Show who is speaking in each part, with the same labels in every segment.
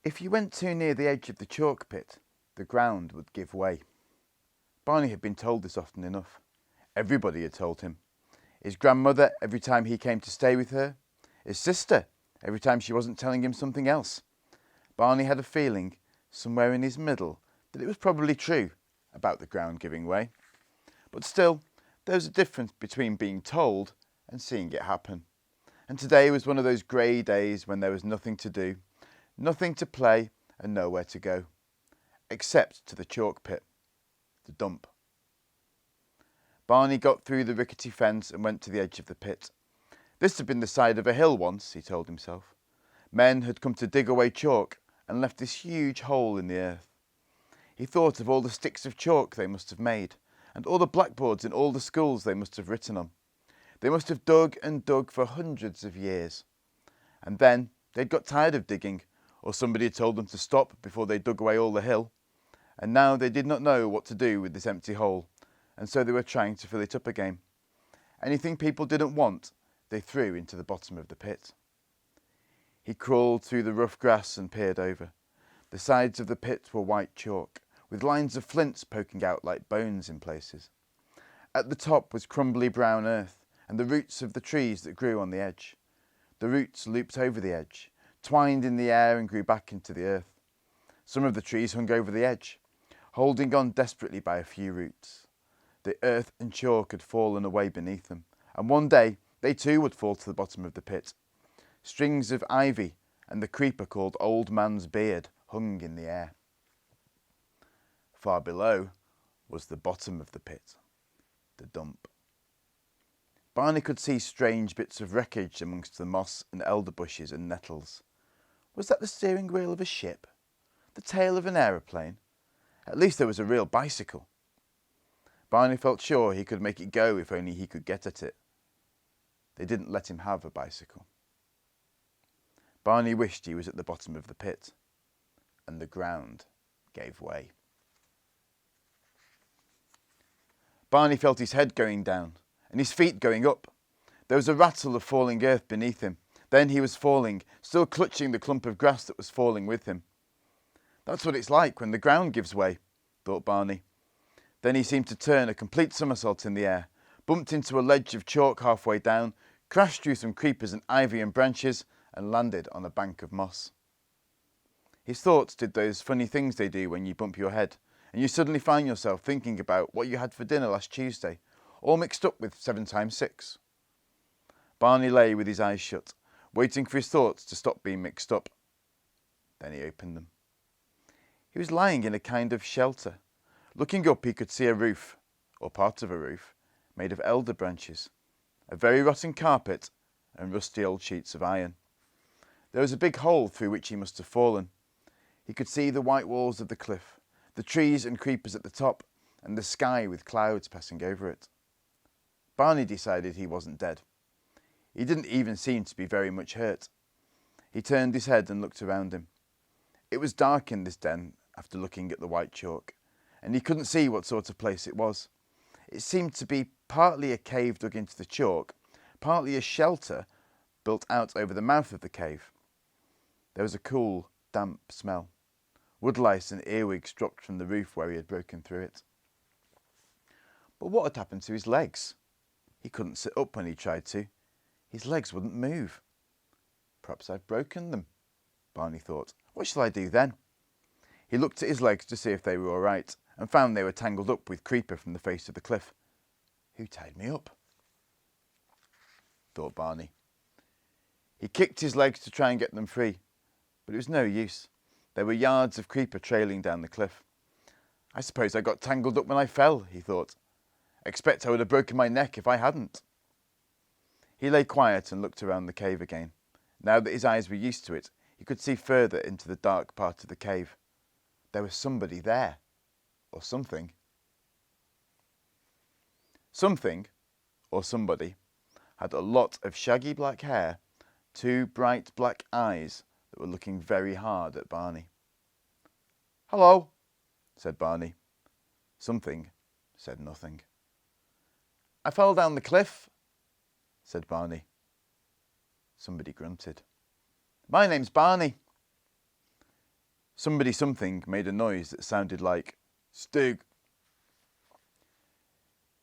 Speaker 1: If you went too near the edge of the chalk pit, the ground would give way. Barney had been told this often enough. Everybody had told him. His grandmother every time he came to stay with her. His sister every time she wasn't telling him something else. Barney had a feeling, somewhere in his middle, that it was probably true about the ground giving way. But still, there was a difference between being told and seeing it happen. And today was one of those grey days when there was nothing to do, nothing to play and nowhere to go, except to the chalk pit, the dump. Barney got through the rickety fence and went to the edge of the pit. This had been the side of a hill once, he told himself. Men had come to dig away chalk and left this huge hole in the earth. He thought of all the sticks of chalk they must have made, and all the blackboards in all the schools they must have written on. They must have dug and dug for hundreds of years. And then they'd got tired of digging, or somebody had told them to stop before they dug away all the hill. And now they did not know what to do with this empty hole, and so they were trying to fill it up again. Anything people didn't want, they threw into the bottom of the pit. He crawled through the rough grass and peered over. The sides of the pit were white chalk, with lines of flints poking out like bones in places. At the top was crumbly brown earth, and the roots of the trees that grew on the edge. The roots looped over the edge, twined in the air and grew back into the earth. Some of the trees hung over the edge, holding on desperately by a few roots. The earth and chalk had fallen away beneath them, and one day they too would fall to the bottom of the pit. Strings of ivy and the creeper called Old Man's Beard hung in the air. Far below was the bottom of the pit, the dump. Barney could see strange bits of wreckage amongst the moss and elder bushes and nettles. Was that the steering wheel of a ship? The tail of an aeroplane? At least there was a real bicycle. Barney felt sure he could make it go if only he could get at it. They didn't let him have a bicycle. Barney wished he was at the bottom of the pit, and the ground gave way. Barney felt his head going down, and his feet going up. There was a rattle of falling earth beneath him. Then he was falling, still clutching the clump of grass that was falling with him. That's what it's like when the ground gives way, thought Barney. Then he seemed to turn a complete somersault in the air, bumped into a ledge of chalk halfway down, crashed through some creepers and ivy and branches, and landed on a bank of moss. His thoughts did those funny things they do when you bump your head, and you suddenly find yourself thinking about what you had for dinner last Tuesday, all mixed up with 7 times 6. Barney lay with his eyes shut, waiting for his thoughts to stop being mixed up. Then he opened them. He was lying in a kind of shelter. Looking up, he could see a roof, or part of a roof, made of elder branches, a very rotten carpet, and rusty old sheets of iron. There was a big hole through which he must have fallen. He could see the white walls of the cliff, the trees and creepers at the top, and the sky with clouds passing over it. Barney decided he wasn't dead. He didn't even seem to be very much hurt. He turned his head and looked around him. It was dark in this den after looking at the white chalk, and he couldn't see what sort of place it was. It seemed to be partly a cave dug into the chalk, partly a shelter built out over the mouth of the cave. There was a cool, damp smell. Woodlice and earwigs dropped from the roof where he had broken through it. But what had happened to his legs? He couldn't sit up when he tried to. His legs wouldn't move. Perhaps I've broken them, Barney thought. What shall I do then? He looked at his legs to see if they were all right, and found they were tangled up with creeper from the face of the cliff. Who tied me up? Thought Barney. He kicked his legs to try and get them free, but it was no use. There were yards of creeper trailing down the cliff. I suppose I got tangled up when I fell, he thought. Expect I would have broken my neck if I hadn't. He lay quiet and looked around the cave again. Now that his eyes were used to it, he could see further into the dark part of the cave. There was somebody there, or something. Something, or somebody, had a lot of shaggy black hair, 2 bright black eyes that were looking very hard at Barney. "Hello," said Barney. Something said nothing. "I fell down the cliff," said Barney. Somebody grunted. "My name's Barney." Something made a noise that sounded like, "Stig."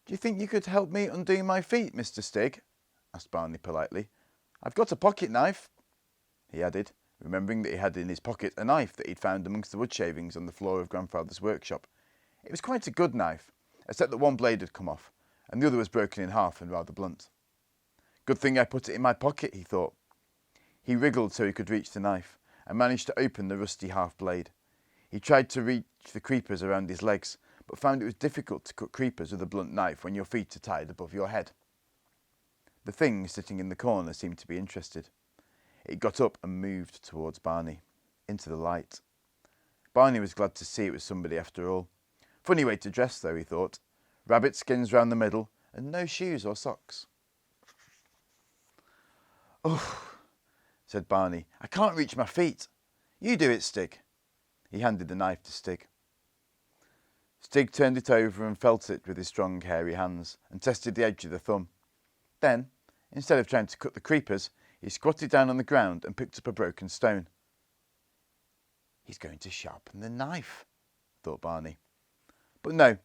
Speaker 1: "Do you think you could help me undo my feet, Mr. Stig?" asked Barney politely. "I've got a pocket knife," he added, remembering that he had in his pocket a knife that he'd found amongst the wood shavings on the floor of Grandfather's workshop. It was quite a good knife, except that one blade had come off, and the other was broken in half and rather blunt. Good thing I put it in my pocket, he thought. He wriggled so he could reach the knife, and managed to open the rusty half blade. He tried to reach the creepers around his legs, but found it was difficult to cut creepers with a blunt knife when your feet are tied above your head. The thing sitting in the corner seemed to be interested. It got up and moved towards Barney, into the light. Barney was glad to see it was somebody after all. Funny way to dress, though, he thought. Rabbit skins round the middle, and no shoes or socks. "Oh," said Barney, "I can't reach my feet. You do it, Stig." He handed the knife to Stig. Stig turned it over and felt it with his strong, hairy hands, and tested the edge of the thumb. Then, instead of trying to cut the creepers, he squatted down on the ground and picked up a broken stone. "He's going to sharpen the knife," thought Barney. But no,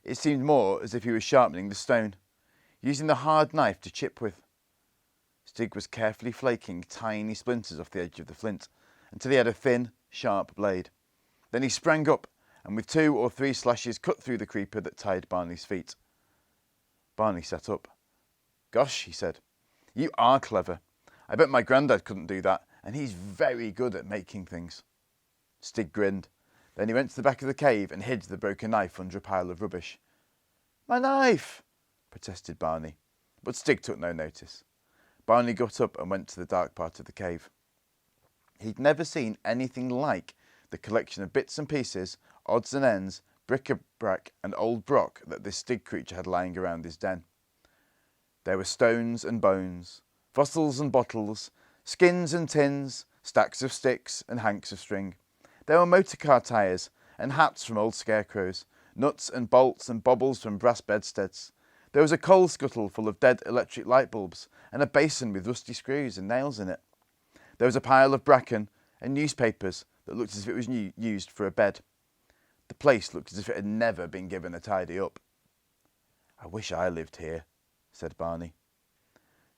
Speaker 1: it seemed more as if he was sharpening the stone, using the hard knife to chip with. Stig was carefully flaking tiny splinters off the edge of the flint, until he had a thin, sharp blade. Then he sprang up, and with 2 or 3 slashes cut through the creeper that tied Barney's feet. Barney sat up. "Gosh," he said, "you are clever. I bet my granddad couldn't do that, and he's very good at making things." Stig grinned. Then he went to the back of the cave and hid the broken knife under a pile of rubbish. "My knife!" protested Barney, but Stig took no notice. Barney got up and went to the dark part of the cave. He'd never seen anything like the collection of bits and pieces, odds and ends, bric-a-brac and old brock that this Stig creature had lying around his den. There were stones and bones, fossils and bottles, skins and tins, stacks of sticks and hanks of string. There were motor car tyres and hats from old scarecrows, nuts and bolts and baubles from brass bedsteads. There was a coal scuttle full of dead electric light bulbs and a basin with rusty screws and nails in it. There was a pile of bracken and newspapers that looked as if it was used for a bed. The place looked as if it had never been given a tidy up. "I wish I lived here," said Barney.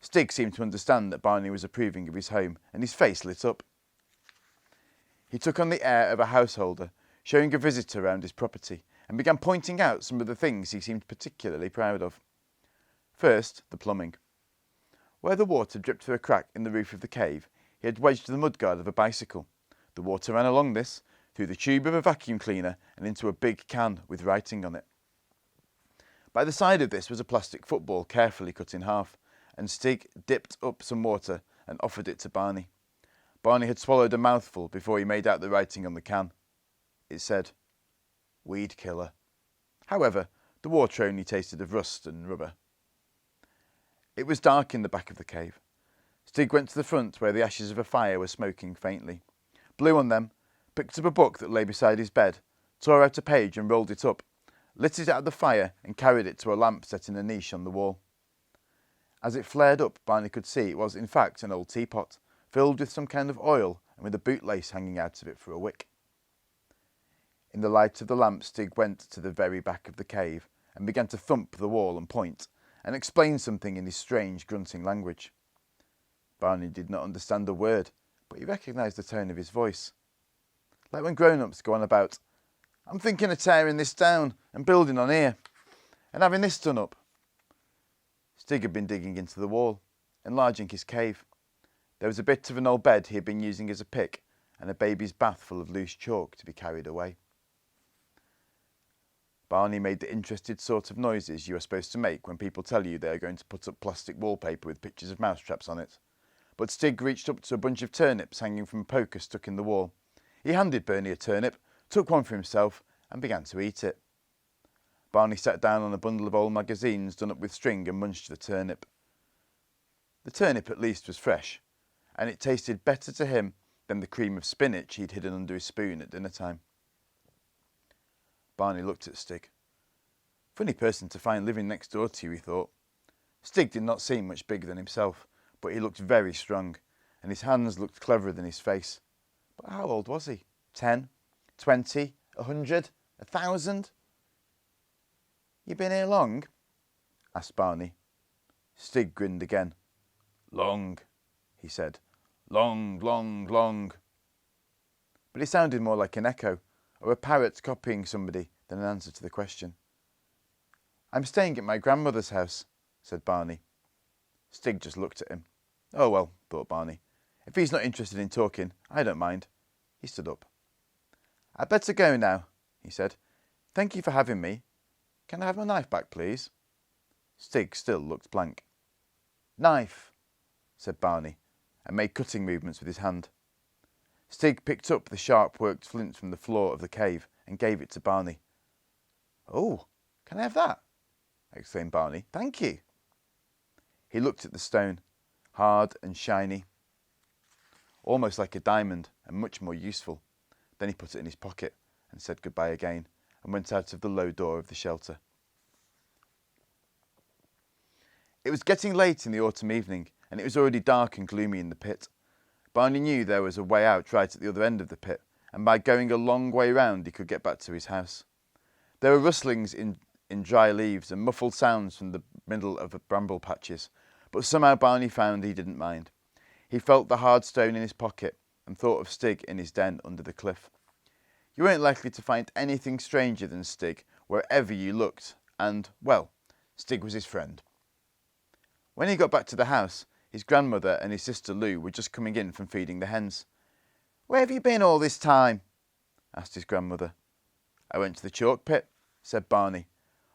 Speaker 1: Stig seemed to understand that Barney was approving of his home, and his face lit up. He took on the air of a householder, showing a visitor around his property, and began pointing out some of the things he seemed particularly proud of. First, the plumbing. Where the water dripped through a crack in the roof of the cave, he had wedged the mudguard of a bicycle. The water ran along this, through the tube of a vacuum cleaner, and into a big can with writing on it. By the side of this was a plastic football carefully cut in half, and Stig dipped up some water and offered it to Barney. Barney had swallowed a mouthful before he made out the writing on the can. It said, "Weed killer." However, the water only tasted of rust and rubber. It was dark in the back of the cave. Stig went to the front where the ashes of a fire were smoking faintly, blew on them, picked up a book that lay beside his bed, tore out a page and rolled it up, lit it out of the fire and carried it to a lamp set in a niche on the wall. As it flared up, Barney could see it was in fact an old teapot, filled with some kind of oil and with a bootlace hanging out of it for a wick. In the light of the lamp, Stig went to the very back of the cave and began to thump the wall and point, and explain something in his strange grunting language. Barney did not understand a word, but he recognised the tone of his voice. Like when grown-ups go on about, "I'm thinking of tearing this down and building on here, and having this done up." Stig had been digging into the wall, enlarging his cave. There was a bit of an old bed he had been using as a pick, and a baby's bath full of loose chalk to be carried away. Barney made the interested sort of noises you are supposed to make when people tell you they are going to put up plastic wallpaper with pictures of mousetraps on it. But Stig reached up to a bunch of turnips hanging from a poker stuck in the wall. He handed Bernie a turnip, took one for himself, and began to eat it. Barney sat down on a bundle of old magazines done up with string and munched the turnip. The turnip at least was fresh, and it tasted better to him than the cream of spinach he'd hidden under his spoon at dinner time. Barney looked at Stig. Funny person to find living next door to you, he thought. Stig did not seem much bigger than himself, but he looked very strong, and his hands looked cleverer than his face. But how old was he? 10, 20, 100, 1,000? You been here long? Asked Barney. Stig grinned again. Long, he said. Long, long, long. But it sounded more like an echo, or a parrot copying somebody, than an answer to the question. I'm staying at my grandmother's house, said Barney. Stig just looked at him. Oh well, thought Barney. If he's not interested in talking, I don't mind. He stood up. I'd better go now, he said. Thank you for having me. Can I have my knife back, please? Stig still looked blank. Knife, said Barney, and made cutting movements with his hand. Stig picked up the sharp-worked flint from the floor of the cave and gave it to Barney. Oh, can I have that? Exclaimed Barney. Thank you. He looked at the stone, hard and shiny, almost like a diamond and much more useful. Then he put it in his pocket and said goodbye again and went out of the low door of the shelter. It was getting late in the autumn evening, and it was already dark and gloomy in the pit. Barney knew there was a way out right at the other end of the pit, and by going a long way round he could get back to his house. There were rustlings in dry leaves and muffled sounds from the middle of the bramble patches, but somehow Barney found he didn't mind. He felt the hard stone in his pocket and thought of Stig in his den under the cliff. You weren't likely to find anything stranger than Stig wherever you looked, and, well, Stig was his friend. When he got back to the house, his grandmother and his sister Lou were just coming in from feeding the hens. Where have you been all this time? Asked his grandmother. I went to the chalk pit, said Barney.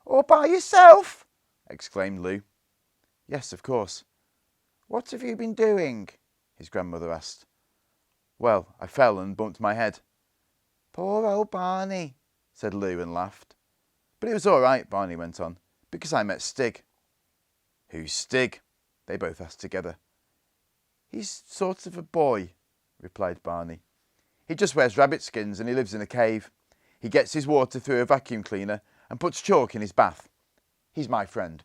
Speaker 1: All by yourself? Exclaimed Lou. Yes, of course. What have you been doing? His grandmother asked. Well, I fell and bumped my head. Poor old Barney, said Lou and laughed. But it was all right, Barney went on, because I met Stig. Who's Stig? They both asked together. He's sort of a boy, replied Barney. He just wears rabbit skins and he lives in a cave. He gets his water through a vacuum cleaner and puts chalk in his bath. He's my friend.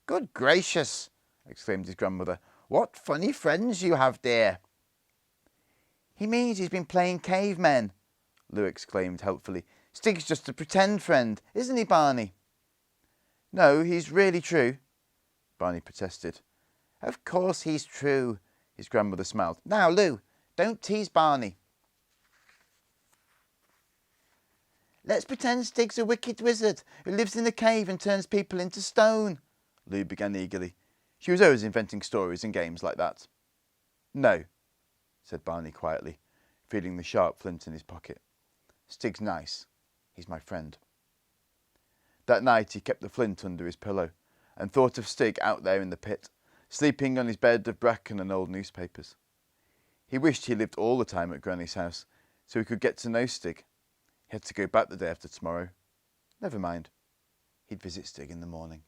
Speaker 1: Good gracious, exclaimed his grandmother. What funny friends you have, dear. He means he's been playing cavemen, Lou exclaimed helpfully. Stig's just a pretend friend, isn't he, Barney? No, he's really true, Barney protested. Of course he's true, his grandmother smiled. Now, Lou, don't tease Barney. Let's pretend Stig's a wicked wizard who lives in a cave and turns people into stone, Lou began eagerly. She was always inventing stories and games like that. No, said Barney quietly, feeling the sharp flint in his pocket. Stig's nice. He's my friend. That night he kept the flint under his pillow and thought of Stig out there in the pit, sleeping on his bed of bracken and old newspapers. He wished he lived all the time at Granny's house so he could get to know Stig. He had to go back the day after tomorrow. Never mind. He'd visit Stig in the morning.